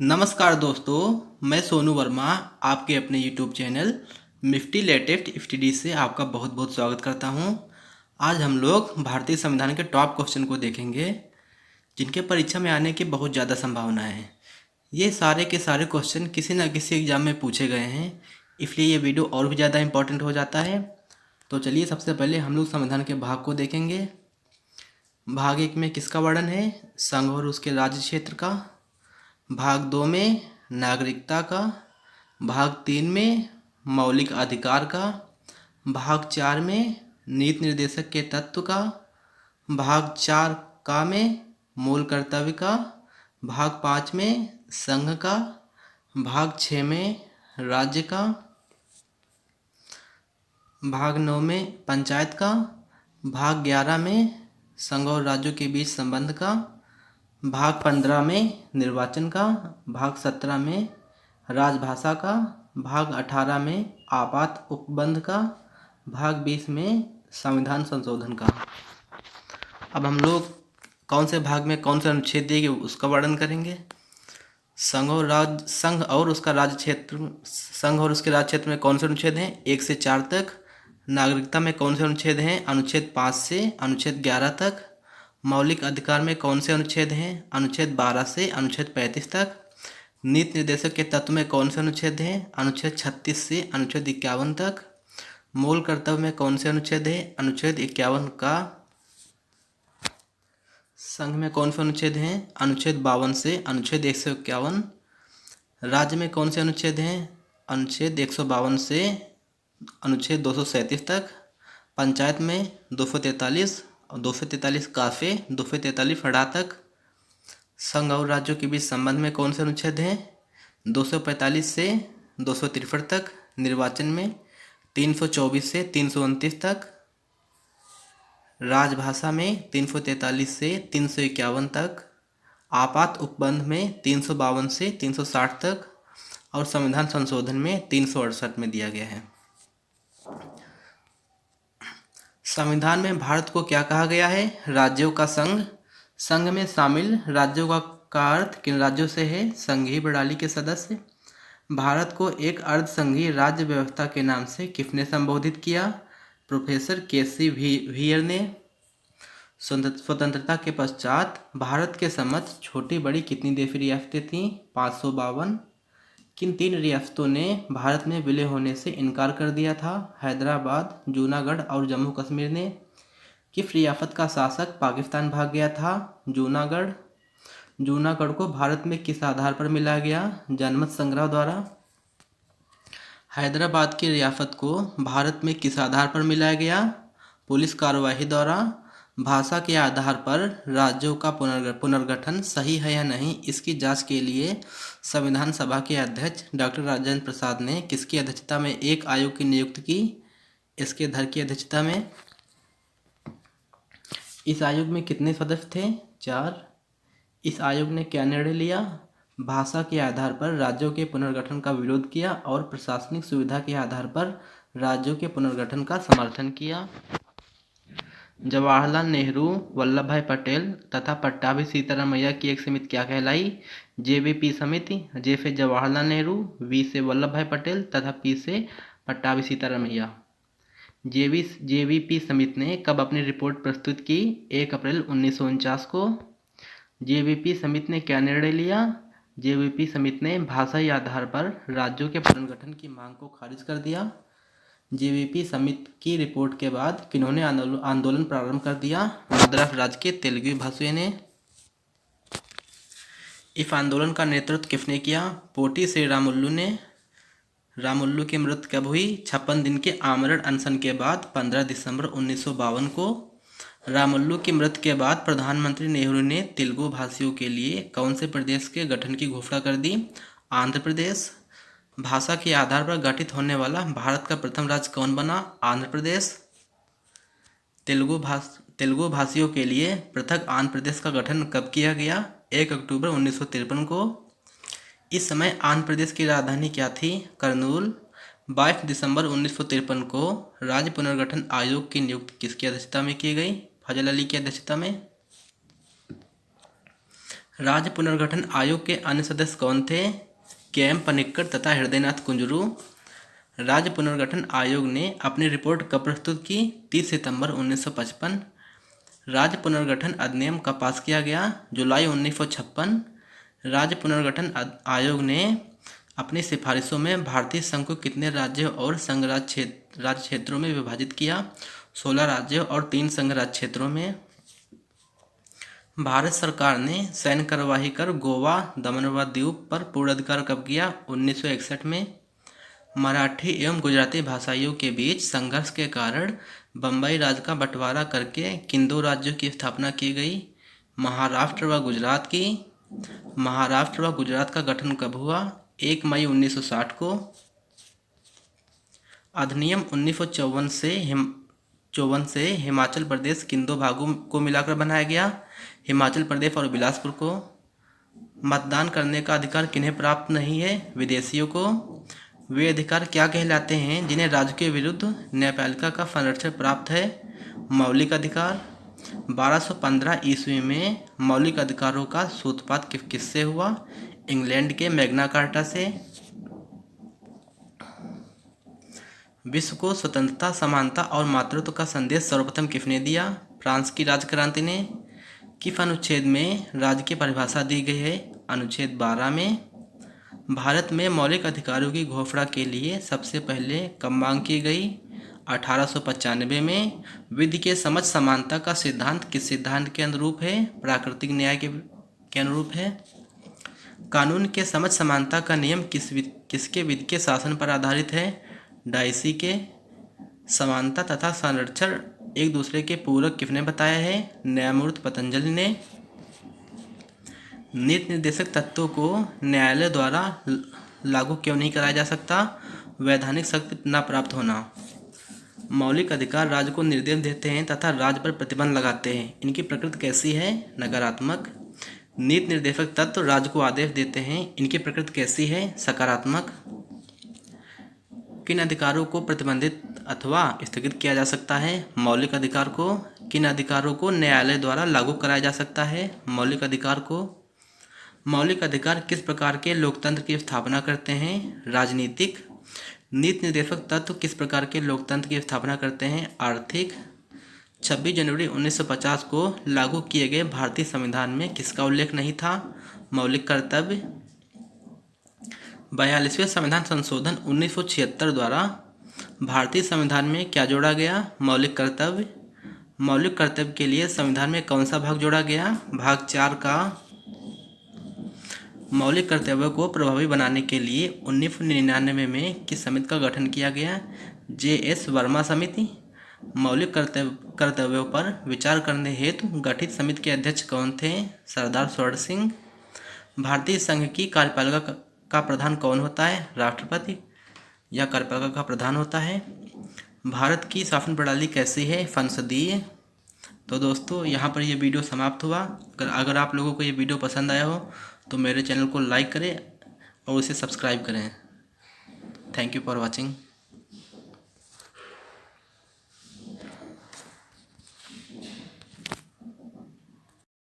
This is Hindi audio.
नमस्कार दोस्तों, मैं सोनू वर्मा आपके अपने यूट्यूब चैनल मिफ्टी लेटेस्ट एफटीडी से आपका बहुत बहुत स्वागत करता हूं। आज हम लोग भारतीय संविधान के टॉप क्वेश्चन को देखेंगे जिनके परीक्षा में आने की बहुत ज़्यादा संभावना है। ये सारे के सारे क्वेश्चन किसी न किसी एग्जाम में पूछे गए हैं, इसलिए ये वीडियो और भी ज़्यादा इम्पोर्टेंट हो जाता है। तो चलिए सबसे पहले हम लोग संविधान के भाग को देखेंगे। भाग 1 में किसका वर्णन है? संघ और उसके राज्य क्षेत्र का। भाग 2 में नागरिकता का। भाग 3 में मौलिक अधिकार का। भाग 4 में नीति निर्देशक के तत्व का। भाग 4 का में मूल कर्तव्य का। भाग 5 में संघ का। भाग 6 में राज्य का। भाग 9 में पंचायत का। भाग 11 में संघ और राज्यों के बीच संबंध का। भाग 15 में निर्वाचन का। भाग 17 में राजभाषा का। भाग 18 में आपात उपबंध का। भाग 20 में संविधान संशोधन का। अब हम लोग कौन से भाग में कौन से अनुच्छेद दिए गए उसका वर्णन करेंगे। संघ और उसके राज्य क्षेत्र में कौन से अनुच्छेद हैं 1 से 4 तक। नागरिकता में कौन से अनुच्छेद हैं अनुच्छेद 5 से अनुच्छेद 11 तक। मौलिक अधिकार में कौन से अनुच्छेद हैं अनुच्छेद 12 से अनुच्छेद 35 तक। नीति निर्देशक के तत्व में कौन से अनुच्छेद हैं अनुच्छेद 36 से अनुच्छेद 51 तक। मूल कर्तव्य में कौन से अनुच्छेद हैं अनुच्छेद 51 का। संघ में कौन से अनुच्छेद हैं अनुच्छेद 52 से अनुच्छेद 151। राज्य में कौन से अनुच्छेद हैं अनुच्छेद 152 से अनुच्छेद 237 तक। पंचायत में 243 और 243 काफे 243 हड़ा तक। संघ और राज्यों के बीच संबंध में कौन से अनुच्छेद हैं 245 से 263 तक। निर्वाचन में 324 से 329 तक। राजभाषा में 343 से 351 तक। आपात उपबंध में 352 से 360 तक। और संविधान संशोधन में 368 में दिया गया है। संविधान में भारत को क्या कहा गया है? राज्यों का संघ। संघ में शामिल राज्यों का अर्थ किन राज्यों से है? संघीय प्रणाली के सदस्य। भारत को एक अर्ध संघीय राज्य व्यवस्था के नाम से किसने संबोधित किया? प्रोफेसर केसी वीयर ने। स्वतंत्रता के पश्चात भारत के समक्ष छोटी बड़ी कितनी देशी रियासतें थीं? 552। किन 3 रियासतों ने भारत में विलय होने से इनकार कर दिया था? हैदराबाद, जूनागढ़ और जम्मू कश्मीर ने। किस रियासत का शासक पाकिस्तान भाग गया था? जूनागढ़। जूनागढ़ को भारत में किस आधार पर मिलाया गया? जनमत संग्रह द्वारा। हैदराबाद की रियासत को भारत में किस आधार पर मिलाया गया? पुलिस कार्यवाही द्वारा। भाषा के आधार पर राज्यों का पुनर्गठन सही है या नहीं, इसकी जांच के लिए संविधान सभा के अध्यक्ष डॉक्टर राजेंद्र प्रसाद ने किसकी अध्यक्षता में एक आयोग की नियुक्ति की? इसके धर की अध्यक्षता में। इस आयोग में कितने सदस्य थे? 4। इस आयोग ने क्या निर्णय लिया? भाषा के आधार पर राज्यों के पुनर्गठन का विरोध किया और प्रशासनिक सुविधा के आधार पर राज्यों के पुनर्गठन का समर्थन किया। जवाहरलाल नेहरू, वल्लभ भाई पटेल तथा पट्टाभी सीतारामैया की एक समिति क्या कहलाई? जेवीपी समिति। जे से जवाहरलाल नेहरू, वी से वल्लभ भाई पटेल तथा पी से पट्टाभी सीतारामैया। जेवीपी समिति ने कब अपनी रिपोर्ट प्रस्तुत की? 1 अप्रैल 1949 को। जेवीपी समिति ने क्या निर्णय लिया? जेवीपी समिति ने भाषाई आधार पर राज्यों के पुनर्गठन की मांग को खारिज कर दिया। जेवीपी समिति की रिपोर्ट के बाद किन्होंने आंदोलन प्रारंभ कर दिया? मद्रास राज्य के तेलुगु भाषियों ने। इस आंदोलन का नेतृत्व किसने किया? पोटी श्री रामुलु ने। रामुलु की मृत्यु कब हुई? 56 दिन के आमरण अनशन के बाद 15 दिसंबर 1952 को। रामुलु की मृत्यु के बाद प्रधानमंत्री नेहरू ने तेलुगु भाषियों के लिए कौन से प्रदेश के गठन की घोषणा कर दी? आंध्र प्रदेश। भाषा के आधार पर गठित होने वाला भारत का प्रथम राज्य कौन बना? आंध्र प्रदेश। तेलुगु भाषियों के लिए पृथक आंध्र प्रदेश का गठन कब किया गया? 1 अक्टूबर 1953 को। इस समय आंध्र प्रदेश की राजधानी क्या थी? करनूल। 22 दिसंबर 1953 को राज्य पुनर्गठन आयोग की नियुक्ति किसकी अध्यक्षता में की गई? फजल अली की अध्यक्षता में। राज्य पुनर्गठन आयोग के अन्य सदस्य कौन थे? के.एम. पनिक्कर तथा हृदयनाथ कुंजरू। राज्य पुनर्गठन आयोग ने अपनी रिपोर्ट कब प्रस्तुत की? 30 सितंबर 1955। राज्य पुनर्गठन अधिनियम कब पास किया गया? जुलाई 1956। राज्य पुनर्गठन आयोग ने अपनी सिफारिशों में भारतीय संघ को कितने राज्यों और संघ राज्य क्षेत्रों में विभाजित किया? 16 राज्यों और 3 संघ राज्य क्षेत्रों में। भारत सरकार ने सैन्य कार्यवाही कर गोवा, दमन व दीव पर पूर्ण अधिकार कब किया? 1961 में। मराठी एवं गुजराती भाषाइयों के बीच संघर्ष के कारण बम्बई राज्य का बंटवारा करके किन 2 राज्यों की स्थापना की गई? महाराष्ट्र व गुजरात की। महाराष्ट्र व गुजरात का गठन कब हुआ? 1 मई 1960 को। अधिनियम 1954 से हिमाचल प्रदेश किन 2 भागों को मिलाकर बनाया गया? हिमाचल प्रदेश और बिलासपुर को। मतदान करने का अधिकार किन्हें प्राप्त नहीं है? विदेशियों को। वे अधिकार क्या कहलाते हैं जिन्हें राज्य के विरुद्ध न्यायपालिका का संरक्षण प्राप्त है? मौलिक अधिकार। 1215 ईस्वी में मौलिक अधिकारों का सूत्रपात किससे हुआ? इंग्लैंड के मैग्ना कार्टा से। विश्व को स्वतंत्रता, समानता और मातृत्व का संदेश सर्वप्रथम किसने दिया? फ्रांस की राज्य क्रांति ने। किस अनुच्छेद में राज्य की परिभाषा दी गई है? अनुच्छेद 12 में। भारत में मौलिक अधिकारों की घोषणा के लिए सबसे पहले कब मांग की गई? 1895 में। विधि के समझ समानता का सिद्धांत किस सिद्धांत के अनुरूप है? प्राकृतिक न्याय के अनुरूप है। कानून के समझ समानता का नियम किसके विधि के शासन पर आधारित है? डाइसी के। समानता तथा संरक्षण एक दूसरे के पूरक किसने बताया है? न्यायमूर्ति पतंजलि ने। नीति निर्देशक तत्वों को न्यायालय द्वारा लागू क्यों नहीं कराया जा सकता? वैधानिक शक्ति न प्राप्त होना। मौलिक अधिकार राज्य को निर्देश देते हैं तथा राज्य पर प्रतिबंध लगाते हैं। इनकी प्रकृति कैसी है? नकारात्मक। नीति निर्देशक तत्व राज्य को आदेश देते हैं। इनकी प्रकृति कैसी है? सकारात्मक। किन अधिकारों को प्रतिबंधित अथवा स्थगित किया जा सकता है? मौलिक अधिकार को। किन अधिकारों को न्यायालय द्वारा लागू कराया जा सकता है? मौलिक अधिकार को। मौलिक अधिकार किस प्रकार के लोकतंत्र की स्थापना करते हैं? राजनीतिक। नीति निर्देशक तत्व किस प्रकार के लोकतंत्र की स्थापना करते हैं? आर्थिक। 26 जनवरी 1950 को लागू किए गए भारतीय संविधान में किसका उल्लेख नहीं था? मौलिक कर्तव्य। 42वें संविधान संशोधन 1976 द्वारा भारतीय संविधान में क्या जोड़ा गया? मौलिक कर्तव्य। मौलिक कर्तव्य के लिए संविधान में कौन सा भाग जोड़ा गया? भाग 4 का। मौलिक कर्तव्यों को प्रभावी बनाने के लिए 1999 में किस समिति का गठन किया गया? J.S. वर्मा समिति। मौलिक कर्तव्यों पर विचार करने हेतु गठित समिति के अध्यक्ष कौन थे? सरदार स्वर्ण सिंह। भारतीय संघ की कार्यपालिका का प्रधान कौन होता है? राष्ट्रपति या कार्यपालिका का प्रधान होता है। भारत की शासन प्रणाली कैसी है? संसदीय। तो दोस्तों यहाँ पर ये वीडियो समाप्त हुआ। अगर आप लोगों को ये वीडियो पसंद आया हो तो मेरे चैनल को लाइक करें और उसे सब्सक्राइब करें। Thank you for watching.